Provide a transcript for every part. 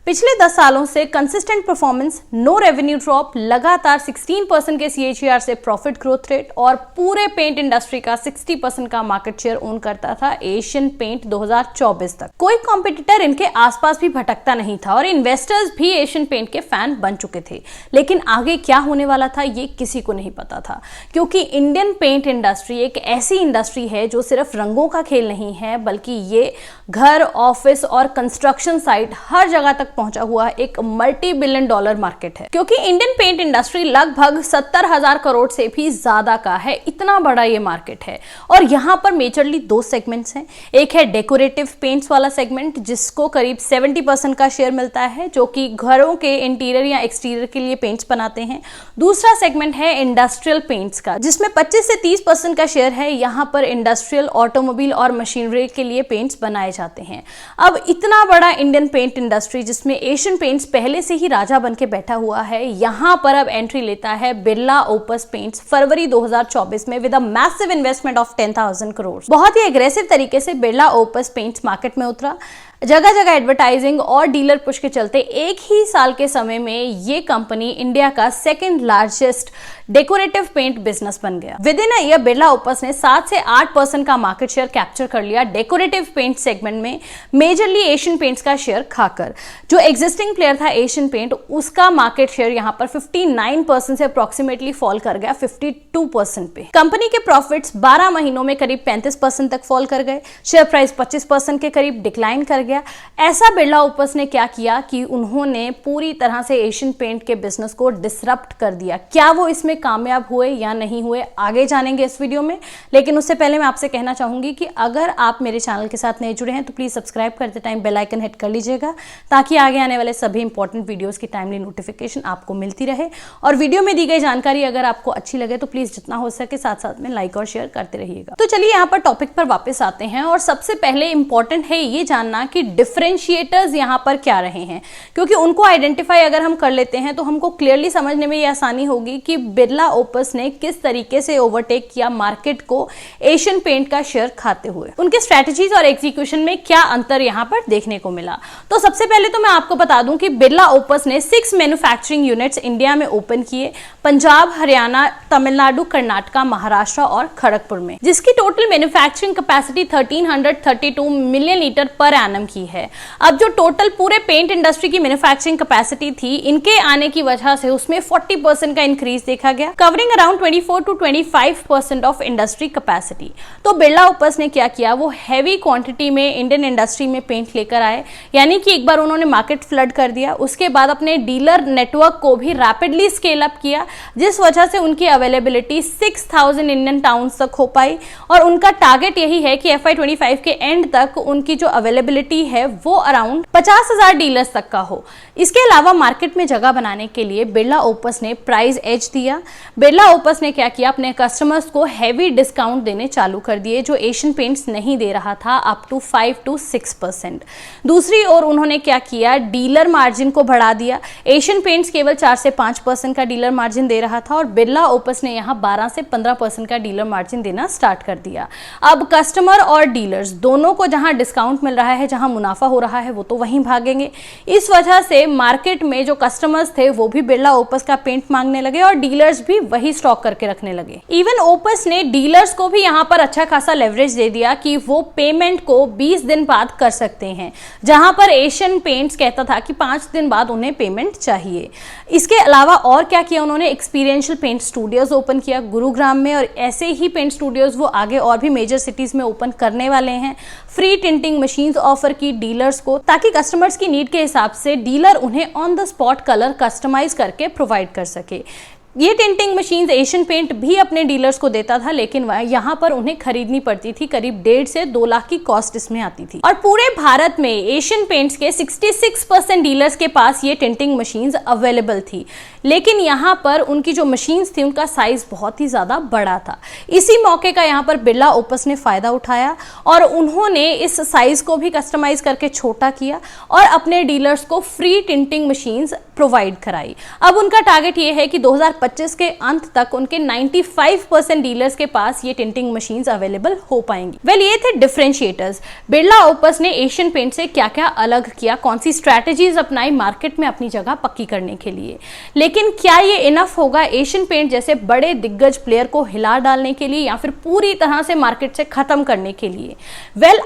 पिछले 10 सालों से consistent performance, no revenue drop, लगातार 16% के CAGR से प्रॉफिट ग्रोथ रेट और पूरे पेंट इंडस्ट्री का 60% का मार्केट शेयर ओन करता था एशियन पेंट 2024 तक। कोई कॉम्पिटिटर इनके आसपास भी भटकता नहीं था और इन्वेस्टर्स भी एशियन पेंट के फैन बन चुके थे। लेकिन आगे क्या होने वाला था ये किसी को नहीं पता था, क्योंकि इंडियन पेंट इंडस्ट्री एक ऐसी इंडस्ट्री है जो सिर्फ रंगों का खेल नहीं है, बल्कि ये घर, ऑफिस और कंस्ट्रक्शन साइट हर जगह तक पहुंचा हुआ एक मल्टी बिलियन डॉलर मार्केट है। क्योंकि इंडियन पेंट इंडस्ट्री लगभग 70,000 करोड़ से भी ज्यादा का है, इतना बड़ा ये मार्केट है। और यहां पर मेजरली दो सेगमेंट्स हैं। एक है डेकोरेटिव पेंट्स वाला सेगमेंट, जिसको करीब 70% का शेयर मिलता है, जो कि घरों के इंटीरियर या एक्सटीरियर के लिए पेंट्स बनाते हैं। दूसरा सेगमेंट है इंडस्ट्रियल पेंट्स का, जिसमें 25 से 30% का शेयर है। यहां पर इंडस्ट्रियल, ऑटोमोबाइल और मशीनरी के लिए पेंट्स बनाए जाते हैं। अब इतना बड़ा इंडियन पेंट इंडस्ट्री, जिसमें एशियन पेंट्स पहले से ही राजा बन के बैठा हुआ है, यहां पर अब एंट्री लेता है बिरला ओपस पेंट्स फरवरी 2024 में with a massive investment of 10,000 crore. बहुत ही एग्रेसिव तरीके से बिरला ओपस पेंट्स मार्केट में उतरा। जगह जगह एडवर्टाइजिंग और डीलर पुश के चलते एक ही साल के समय में ये कंपनी इंडिया का second largest decorative paint business बन गया। Within a year Birla Opus ने 7 से 8% का मार्केट शेयर कैप्चर कर लिया डेकोरेटिव पेंट सेगमेंट में, मेजरली एशियन पेंट्स का शेयर खाकर। जो एग्जिस्टिंग प्लेयर था एशियन पेंट, उसका मार्केट शेयर यहां पर 59% से अप्रोक्सीमेटली फॉल कर गया 52% पे। कंपनी के प्रॉफिट्स 12 महीनों में करीब 35% तक फॉल कर गए। शेयर प्राइस 25% के करीब डिक्लाइन कर गया। ऐसा बिरला ओपस ने क्या किया कि उन्होंने पूरी तरह से एशियन पेंट के बिजनेस को डिसरप्ट कर दिया। क्या वो इसमें कामयाब हुए या नहीं हुए, आगे जानेंगे इस वीडियो में। लेकिन उससे पहले मैं आपसे कहना चाहूंगी कि अगर आप मेरे चैनल के साथ नए जुड़े हैं तो प्लीज सब्सक्राइब करते टाइम बेल आइकन हिट कर लीजिएगा, ताकि आगे आने वाले सभी इंपॉर्टेंट वीडियोस की टाइमली नोटिफिकेशन आपको मिलती रहे। और वीडियो में दी गई जानकारी अगर आपको अच्छी लगे तो प्लीज जितना हो सके साथ साथ में लाइक और शेयर करते रहिएगा। तो चलिए यहाँ पर टॉपिक पर वापस आते हैं और सबसे पहले इंपॉर्टेंट है ये जानना कि डिफरेंशिएटर्स यहां पर क्या रहे हैं, क्योंकि उनको आइडेंटिफाई अगर हम कर लेते हैं तो हमको क्लियरली समझने में ये आसानी होगी कि बिरला ओपस ने किस तरीके से ओवरटेक किया मार्केट को एशियन पेंट का शेयर खाते हुए। उनके स्ट्रेटजीज और एग्जीक्यूशन में क्या अंतर यहां पर देखने को मिला। तो सबसे पहले तो मैं आपको बता दूं कि बिरला ओपस ने 6 मैन्युफैक्चरिंग यूनिट्स इंडिया में ओपन किए, पंजाब, हरियाणा, तमिलनाडु, कर्नाटका, महाराष्ट्र और खड़गपुर में, जिसकी total manufacturing capacity 1332 million litre per annum की है। अब जो टोटल पूरे पेंट इंडस्ट्री की मैन्युफैक्चरिंग कैपेसिटी थी, इनके आने की वजह से उसमें 40% का इंक्रीज देखा गया, covering around 24 to 25% of industry capacity. तो बिरला ओपस ने क्या किया, वो हैवी क्वांटिटी में इंडियन इंडस्ट्री में पेंट लेकर आए, यानी कि एक बार उन्होंने मार्केट फ्लड कर दिया। उसके बाद अपने डीलर नेटवर्क को भी रैपिडली स्केल अप किया, जिस वजह से उनकी अवेलेबिलिटी 6000 इंडियन टाउन्स तक हो पाई। और उनका टारगेट यही है कि FY25 के एंड तक उनकी जो अवेलेबिलिटी है वो अराउंड 50,000 डीलर्स तक का हो। इसके अलावा मार्केट में जगह बनाने के लिए बिरला ओपस ने प्राइस एज दिया। बिरला ओपस ने क्या किया, अपने कस्टमर्स को हैवी डिस्काउंट देने चालू कर दिए, जो एशियन पेंट्स नहीं दे रहा था, अप टू 5 to 6%। दूसरी ओर उन्होंने क्या किया, डीलर मार्जिन को बढ़ा दिया। एशियन पेंट्स केवल 4 से 5% का डीलर मार्जिन दे रहा था और बिरला ओपस ने यहां 12 से 15% का डीलर मार्जिन देना स्टार्ट कर दिया। अब कस्टमर और डीलर्स दोनों को जहां डिस्काउंट मिल रहा है, जहां मुनाफा हो रहा है, वो तो वहीं भागेंगे। इस वजह से मार्केट में जो कस्टमर्स थे वो भी बिरला ओपस का पेंट मांगने लगे और डीलर्स भी वही स्टॉक करके रखने लगे। इवन ओपस ने डीलर्स को भी यहां पर अच्छा खासा लेवरेज दे दिया कि वो पेमेंट को 20 दिन बाद कर सकते हैं, जहां पर एशियन पेंट्स कहता था कि 5 दिन बाद उन्हें पेमेंट चाहिए। इसके अलावा और क्या किया उन्होंने, एक्सपीरियंशियल पेंट स्टूडियोज ओपन किया गुरुग्राम में, और ऐसे ही पेंट स्टूडियोज वो आगे और भी मेजर सिटीज में ओपन करने वाले हैं। फ्री टिंटिंग मशीन्स ऑफर की डीलर्स को, ताकि कस्टमर्स की नीड के हिसाब से डीलर उन्हें on the spot colour customise करके प्रोवाइड कर सके। ये टिंटिंग मशीन्स एशियन पेंट भी अपने डीलर्स को देता था, लेकिन यहाँ पर उन्हें खरीदनी पड़ती थी। करीब 1.5 से 2 लाख की कॉस्ट इसमें आती थी। और पूरे भारत में एशियन पेंट्स के 66% डीलर्स के पास ये टिंटिंग मशीन्स अवेलेबल थी, लेकिन यहाँ पर उनकी जो मशीन्स थी उनका साइज बहुत ही ज्यादा बड़ा था। इसी मौके का यहाँ पर बिरला ओपस ने फायदा उठाया और उन्होंने इस साइज को भी कस्टमाइज करके छोटा किया और अपने डीलर्स को फ्री टिंटिंग मशीन्स प्रोवाइड कराई। अब उनका टारगेट ये है कि 2025 2025 के अंत तक उनके 95% डीलर्स के पास ये टिंटिंग मशीन्स अवेलेबल हो पाएंगी। ये थे डिफरेंशिएटर्स। बिरला ओपस ने एशियन पेंट से क्या क्या अलग किया, कौन सी स्ट्रैटेजीज अपनाई मार्केट में अपनी जगह पक्की करने के लिए। लेकिन क्या ये इनफ होगा एशियन पेंट जैसे बड़े दिग्गज प्लेयर को हिला डालने के लिए या फिर पूरी तरह से मार्केट से खत्म करने के लिए?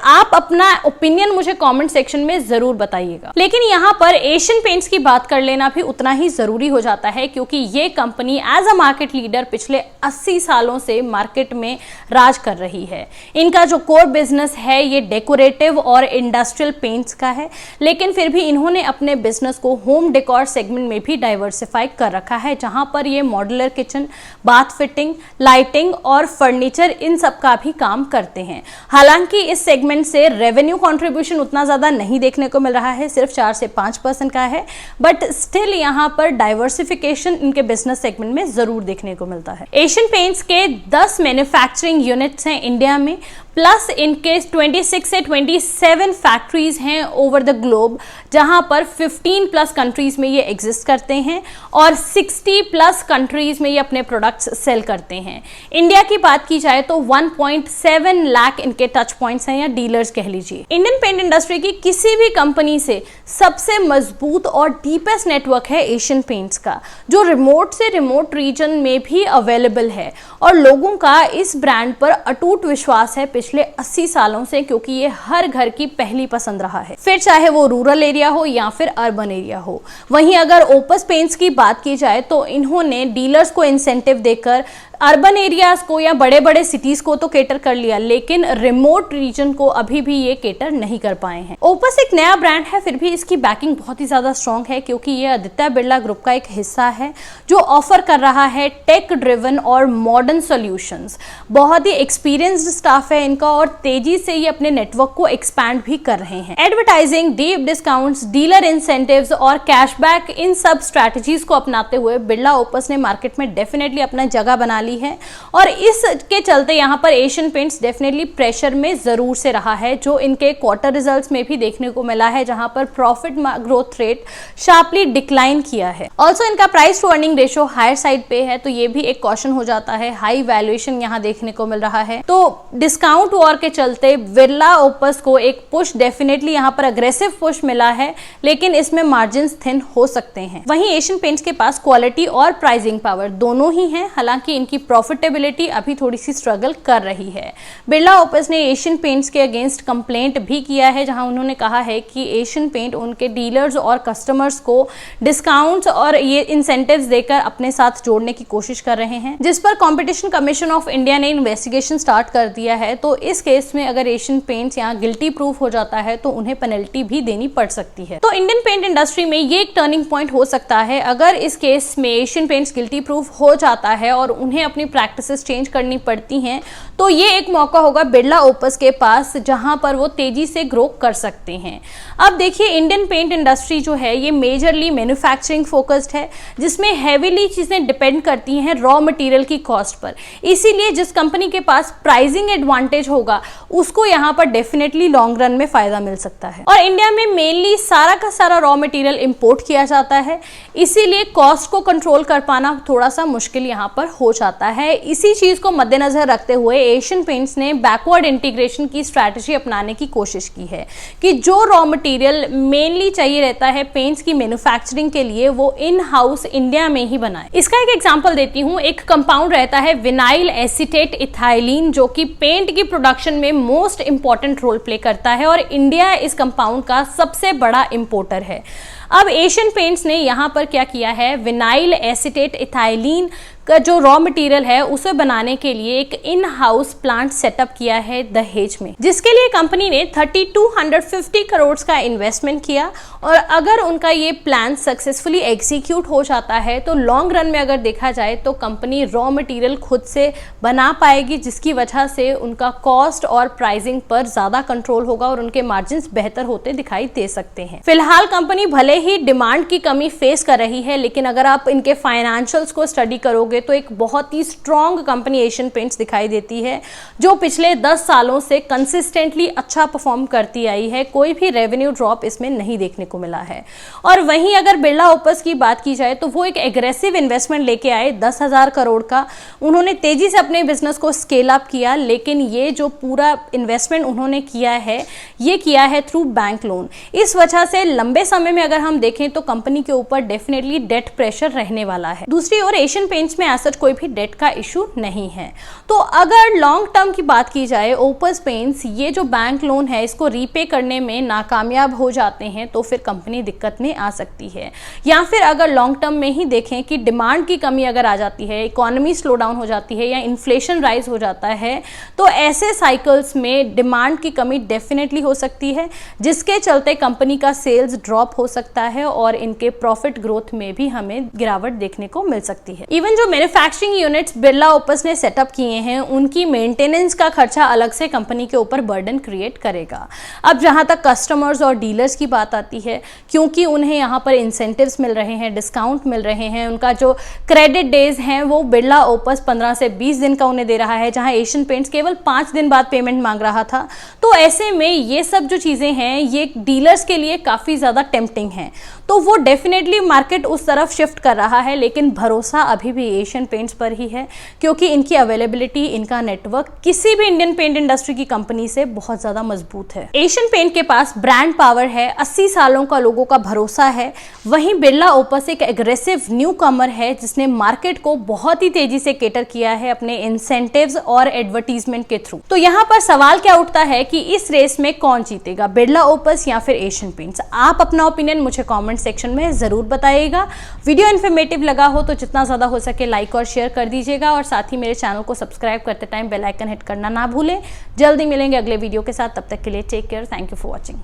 आप अपना ओपिनियन मुझे कमेंट सेक्शन में जरूर बताइएगा। लेकिन यहाँ पर एशियन पेंट्स की बात कर लेना भी उतना ही जरूरी हो जाता है, क्योंकि ये company as a market leader पिछले 80 सालों से मार्केट में राज कर रही है। इनका जो कोर बिजनेस है ये डेकोरेटिव और इंडस्ट्रियल पेंट्स का है, लेकिन फिर भी इन्होंने अपने बिजनेस को होम डेकोर सेगमेंट में भी डाइवर्सिफाई कर रखा है, जहां पर ये modular kitchen, bath fitting, lighting और फर्नीचर इन सब का भी काम करते हैं। हालांकि इस सेगमेंट से रेवेन्यू कंट्रीब्यूशन उतना ज्यादा नहीं देखने को मिल रहा है, सिर्फ 4 से 5% का है, बट स्टिल यहां पर डाइवर्सिफिकेशन इनके बिजनेस सेगमेंट में जरूर देखने को मिलता है। एशियन पेंट्स के 10 मैन्युफैक्चरिंग यूनिट्स हैं इंडिया में, प्लस इनके 26 से 27 फैक्ट्रीज हैं ओवर द ग्लोब, जहां पर 15 प्लस कंट्रीज में ये एग्जिस्ट करते हैं और 60 प्लस कंट्रीज में ये अपने प्रोडक्ट्स सेल करते हैं। इंडिया की बात की जाए तो 1.7 लाख इनके टच पॉइंट्स हैं या डीलर्स कह लीजिए। इंडियन पेंट इंडस्ट्री की किसी भी कंपनी से सबसे मजबूत और डीपेस्ट नेटवर्क है एशियन पेंट्स का, जो रिमोट से रिमोट रीजन में भी अवेलेबल है और लोगों का इस ब्रांड पर अटूट विश्वास है पिछले 80 सालों से, क्योंकि ये हर घर की पहली पसंद रहा है, फिर चाहे वो रूरल एरिया हो या फिर अर्बन एरिया हो। वहीं अगर ओपस पेंट्स की बात की जाए तो इन्होंने डीलर्स को इंसेंटिव देकर अर्बन एरियाज को या बड़े बड़े सिटीज को तो केटर कर लिया, लेकिन रिमोट रीजन को अभी भी ये केटर नहीं कर पाए हैं। ओपस एक नया ब्रांड है, फिर भी इसकी बैकिंग बहुत ही ज्यादा स्ट्रॉन्ग है, क्योंकि ये आदित्य बिरला ग्रुप का एक हिस्सा है जो ऑफर कर रहा है टेक ड्रिवन और मॉडर्न सॉल्यूशंस। बहुत ही एक्सपीरियंस्ड स्टाफ है इनका और तेजी से ये अपने नेटवर्क को एक्सपैंड भी कर रहे हैं। Advertising, deep discounts, dealer incentives और कैशबैक, इन सब स्ट्रैटेजीज को अपनाते हुए बिरला ओपस ने मार्केट में डेफिनेटली अपना जगह बना ली है और इसके चलते यहां पर एशियन पेंट्स डेफिनेटली प्रेशर में जरूर से रहा है, जो इनके क्वार्टर रिजल्ट्स में भी देखने को मिला है, जहां पर profit growth rate sharply decline किया है। ऑल्सो इनका price to earning ratio higher side पे है, तो ये भी एक क्वेश्चन हो जाता है। हाई वैल्यूएशन यहां देखने को मिल रहा है, तो डिस्काउंट वॉर के चलते बिरला ओपस को एक पुश डेफिनेटली यहां पर अग्रेसिव पुश मिला है, लेकिन इसमें मार्जिन थिन हो सकते हैं। वहीं एशियन पेंट्स के पास क्वालिटी और प्राइसिंग पावर दोनों ही है, हालांकि इनकी प्रॉफिटेबिलिटी अभी थोड़ी सी स्ट्रगल कर रही है। बिरला ओपस ने एशियन पेंट्स के अगेंस्ट कंप्लेंट भी किया है, जहां उन्होंने कहा है कि एशियन पेंट उनके डीलर्स और कस्टमर्स को डिस्काउंट्स और ये इंसेंटिव्स देकर अपने साथ जोड़ने की कोशिश कर रहे हैं, जिस पर कंपटीशन कमीशन ऑफ इंडिया ने इन्वेस्टिगेशन स्टार्ट कर दिया है। तो इस केस में अगर एशियन पेंट्स यहाँ गिल्टी प्रूफ हो जाता है तो उन्हें पेनल्टी भी देनी पड़ सकती है। तो इंडियन पेंट इंडस्ट्री में ये एक टर्निंग पॉइंट हो सकता है अगर इस केस में एशियन पेंट्स गिल्टी प्रूफ हो जाता है और उन्हें अपनी प्रैक्टिसेस चेंज करनी पड़ती हैं, तो ये एक मौका होगा बिरला ओपस के पास जहां पर वो तेजी से ग्रो कर सकते हैं। अब देखिए, इंडियन पेंट इंडस्ट्री जो है ये मेजरली मैन्युफैक्चरिंग फोकस्ड है, जिसमें हेवीली चीजें डिपेंड करती हैं रॉ मटेरियल की कॉस्ट पर। इसीलिए जिस कंपनी के पास प्राइसिंग एडवांटेज होगा उसको यहाँ पर डेफिनेटली लॉन्ग रन में फायदा मिल सकता है। और इंडिया में मेनली सारा का सारा रॉ मटेरियल इंपोर्ट किया जाता है, इसीलिए कॉस्ट को कंट्रोल कर पाना थोड़ा सा मुश्किल यहाँ पर हो जाता है। इसी चीज को मद्देनजर रखते हुए एशियन पेंट्स ने बैकवर्ड इंटीग्रेशन की स्ट्रैटेजी अपनाने की कोशिश की है कि जो रॉ मटेरियल मेनली चाहिए रहता है पेंट्स की मैन्युफैक्चरिंग के लिए, वो इन हाउस इंडिया में ही बनाए। इसका एक एग्जांपल देती हूँ। एक कंपाउंड रहता है विनाइल एसीटेट इथाइलिन, जो कि पेंट की प्रोडक्शन में मोस्ट इंपॉर्टेंट रोल प्ले करता है और इंडिया इस कंपाउंड का सबसे बड़ा इंपोर्टर है। अब एशियन पेंट्स ने यहाँ पर क्या किया है, विनाइल एसीटेट इथाइलिन का जो रॉ मटेरियल है उसे बनाने के लिए एक इन हाउस प्लांट सेटअप किया है दहेज में, जिसके लिए कंपनी ने 3250 करोड़ का इन्वेस्टमेंट किया। और अगर उनका ये प्लान सक्सेसफुली एग्जीक्यूट हो जाता है तो लॉन्ग रन में अगर देखा जाए तो कंपनी रॉ मटेरियल खुद से बना पाएगी, जिसकी वजह से उनका कॉस्ट और प्राइसिंग पर ज्यादा कंट्रोल होगा और उनके मार्जिन बेहतर होते दिखाई दे सकते हैं। फिलहाल कंपनी भले ही डिमांड की कमी फेस कर रही है, लेकिन अगर आप इनके फाइनेंशियल्स को स्टडी करोगे तो एक बहुत ही स्ट्रॉन्ग कंपनी एशियन पेंट्स दिखाई देती है, जो पिछले 10 सालों से कंसिस्टेंटली अच्छा परफॉर्म करती आई है। कोई भी रेवेन्यू ड्रॉप इसमें नहीं देखने को मिला है। और वहीं अगर बिरला ओपस की बात की जाए तो वो एक एग्रेसिव इन्वेस्टमेंट लेके आए 10,000 करोड़ का। उन्होंने तेजी से अपने बिजनेस को स्केल अप किया, लेकिन ये जो पूरा इन्वेस्टमेंट उन्होंने किया है ये किया है थ्रू बैंक लोन। इस वजह से लंबे समय में अगर हम देखें तो कंपनी के ऊपर डेफिनेटली डेट प्रेशर रहने वाला है। दूसरी ओर एशियन पेंट्स में ऐसा कोई भी डेट का इशू नहीं है। तो अगर लॉन्ग टर्म की बात की जाए, ओपस पेंट्स ये जो बैंक लोन है इसको रीपे करने में नाकामयाब हो जाते हैं तो फिर कंपनी दिक्कत में आ सकती है। या फिर अगर लॉन्ग टर्म में ही देखें कि डिमांड की कमी अगर आ जाती है, इकोनॉमी स्लो डाउन हो जाती है या इन्फ्लेशन राइज हो जाता है, तो ऐसे साइकिल्स में डिमांड की कमी डेफिनेटली हो सकती है, जिसके चलते कंपनी का सेल्स ड्रॉप हो सकता है और इनके प्रॉफिट ग्रोथ में भी हमें गिरावट देखने को मिल सकती है। इवन जो मैन्युफैक्चरिंग यूनिट्स बिरला ओपस ने सेटअप किए हैं उनकी मेंटेनेंस का खर्चा अलग से कंपनी के ऊपर बर्डन क्रिएट करेगा। अब जहां तक कस्टमर्स और डीलर्स की बात आती है, क्योंकि उन्हें यहां पर इंसेंटिव्स मिल रहे हैं, डिस्काउंट मिल रहे हैं, उनका जो क्रेडिट डेज हैं वो बिरला ओपस 15 से 20 दिन का उन्हें दे रहा है, जहां एशियन पेंट्स केवल 5 दिन बाद पेमेंट मांग रहा था। तो ऐसे में ये सब जो चीजें हैं ये डीलर्स के लिए काफी ज्यादा टेम्पटिंग है, तो वो डेफिनेटली मार्केट उस तरफ शिफ्ट कर रहा है। लेकिन भरोसा अभी भी एशियन पेंट्स पर ही है, क्योंकि इनकी अवेलेबिलिटी, इनका नेटवर्क किसी भी इंडियन पेंट इंडस्ट्री की कंपनी से बहुत ज्यादा मजबूत है। एशियन पेंट के पास ब्रांड पावर है, 80 सालों का लोगों का भरोसा है। वहीं बिरला ओपस एक एग्रेसिव न्यू कमर है जिसने मार्केट को बहुत ही तेजी से केटर किया है अपने इंसेंटिव्स और एडवर्टीजमेंट के थ्रू। तो यहाँ पर सवाल क्या उठता है कि इस रेस में कौन जीतेगा, बिरला ओपस या फिर एशियन पेंट्स? आप अपना ओपिनियन मुझे कमेंट सेक्शन में जरूर बताइएगा। वीडियो इन्फॉर्मेटिव लगा हो तो जितना ज्यादा हो सके लाइक और शेयर कर दीजिएगा, और साथ ही मेरे चैनल को सब्सक्राइब करते टाइम बेल आइकन हिट करना ना भूलें। जल्दी मिलेंगे अगले वीडियो के साथ, तब तक के लिए take care, thank you for watching.